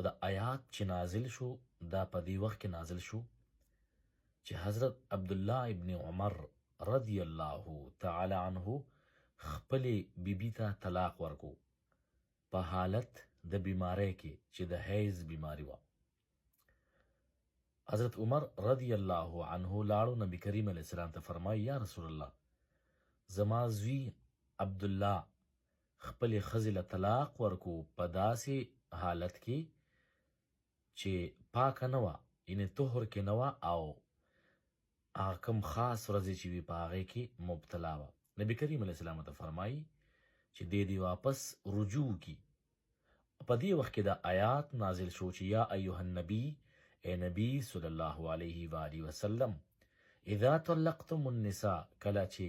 خو د آیات چې نازل شو دا په دې وخت کې نازل شو چې حضرت عبدالله ابن عمر رضی الله تعالی عنه خپلې بیبي ته طلاق ورکو په حالت د بیماری کې چې د حیض بیماری وه. حضرت عمر رضی الله عنه لاړو نبی کریم علیه السلام ته فرمایي یا رسول الله زما زوی عبدالله خپلې ښځې له طلاق ورکو په داسې حالت کې چې پاکه نه وه یعنې طهر کې نه وه او هغه کوم خاص ورځې چې وي په هغې کې مبتلا وه. نبي کریم علیه السلام ته فرمایي چې دې واپس رجوع کی. په دې وخت کې د آیات نازل شو چې یا ایها النبی اے نبی صلی الله علیه و آله وسلم اذا طلقتم النساء کله چې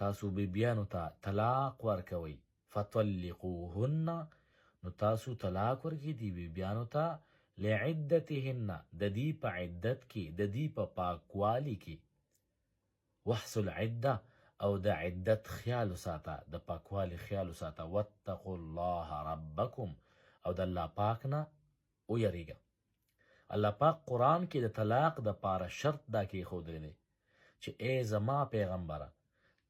تاسو بیبیانو ته طلاق ورکوئ فطلقوهن نو تاسو طلاق ورکړئ دې بیبیانو ته لعدتهن د دې په عدت کې د دې په پاکوالي کې وحصل عده او د عدت خیال وساته د پاکوالي خیال وساته واتقوا الله ربکم او د الله پاک نه ویریږه. الله پاک قرآن کې د طلاق د پاره شرط دا کېښودلی دی چې ای زما پیغمبره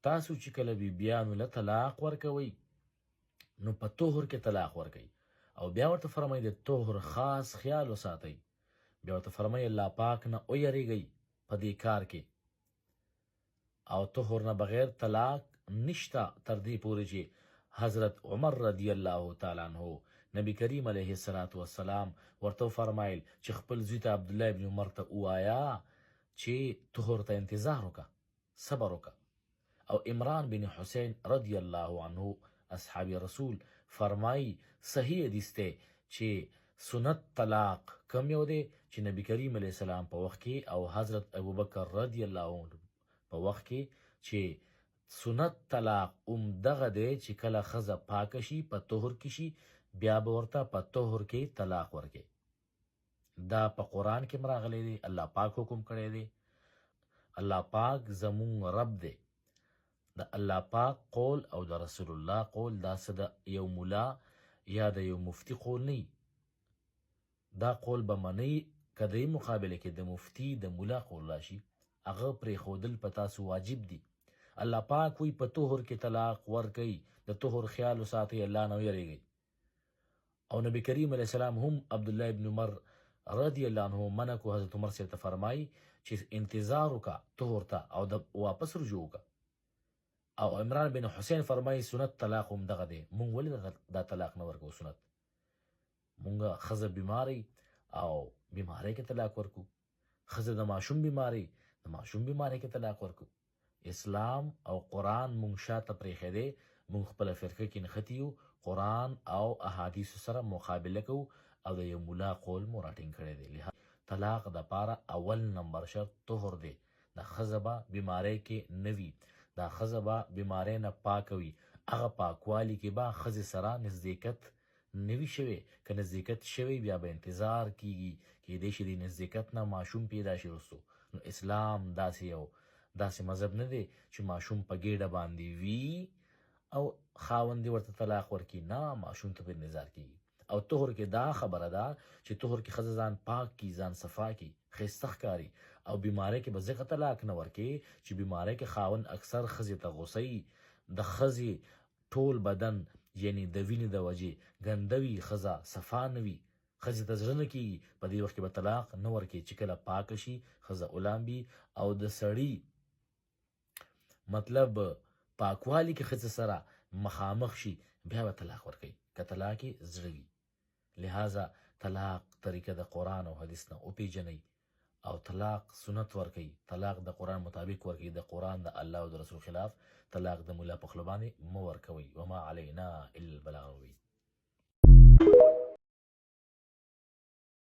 تاسو چې کله بیبیانو له طلاق ورکوئ نو په طهر کې طلاق ورکوئ او بیا ورته فرمایي د طهر خاص خیال وساتئ. بیا ورته فرمایي الله پاک نه ویریږئ په دې کار کې او طهر نه بغیر طلاق نشته تر دې پورې چې حضرت عمر رضی الله تعالی عنه نبی کریم علیه السلام ورته فرمایل چې خپل زوی ته عبدالله ابن عمر ته ووایه چې طهر ته انتظار وکړه صبر وکړه. او عمران بن حسین رضی الله عنه اصحاب رسول فرمایي صحیح حدیث دی چې سنت طلاق کم یو دی چې نبی کریم علیه السلام په وخت کې او حضرت ابوبکر رضی الله عنه په وخت کې چې سنت طلاق دغه دی چې کله ښځه پاکه شي په طهر کې شي بیا به ورته په طهر کې طلاق ورکړي. دا په قرآن کې راغلی دی الله پاک حکم کړی دی. الله پاک زمون رب دی. د الله پاک قول او د رسول الله قول دا څه د یو ملا یا د یو مفتی قول نه دا قول به منئ که د مقابله کې د مفتی د ملا قول راشي هغه پرېښودل په تاسو واجب دي. الله پاک وی په طهر کې طلاق ورکوي د طهر خیال وساتئ الله نه ویریږئ. او نبی کریم علیه السلام هم عبدالله ابن عمر رضی الله عنه منع کو حضرت عمر سے فرمایي چې انتظار وکړه طهر ته او د واپس رجوع وکړه. او عمران بن حسین فرمایي سنت طلاق هم دغه دی مونږ ولې دا طلاق نه ورکو سنت مونږ ښځه بیماری او بیماری کې طلاق ورکو ښځه د ماشوم بیماری د ماشوم بیماری کې طلاق ورکو. اسلام او قرآن مونږ شاته پرېښی دی مونږ خپله فرقه کې نښتي یو قرآن او احادیثو سره مقابله کوو او د یو ملا قول مو راټینګ کړی دی. طلاق دپاره اول نمبر شرط طهر دی. د ښځه به بیماری کې نه وي دا ښځه به بیماری نه پاکه وي هغه پاکوالي کې به ښځې سره نزدېکت نه وي شوی که نزدېکت شوی بیا به انتظار کیږي کیدای شي د نزدېکت نه ماشوم پیدا شي وروستو. نو اسلام داسې مذهب نه دی چې ماشوم په ګېډه باندې وي او خاوند دې ورته طلاق ورکړي نه ماشوم ته په انتظار کیږي. او طهر کې دا خبره ده چې طهر کې ښځه ځان پاک کی ځان صفا کی ښایسته ښکاري او بیماری کې به ځکه طلاق نه ورکړي چې بیماری کې خاوند اکثر ښځې ته غوسه د ښځې ټول بدن یعنی د وینې د وجې ګنده وي ښځه صفا نه وي ښځې ته زړه نه کېږي په دې وخت کې به طلاق نه ورکړي چې کله پاکه شي ښځه اولامبي او د سړي مطلب پاکوالي کې ښځې سره مخامخ شي بیا به طلاق ورکوي که طلاق یې زړه وي. لہذا طلاق طریقه د قرآن او حدیث نه وپیژنئ او طلاق سنت ورکوي طلاق د قرآن مطابق ورکوي د قرآن د الله او د رسول خلاف طلاق د ملا په خوله باندې مه ورکوئ. وما علینا الا البلاغ المبین.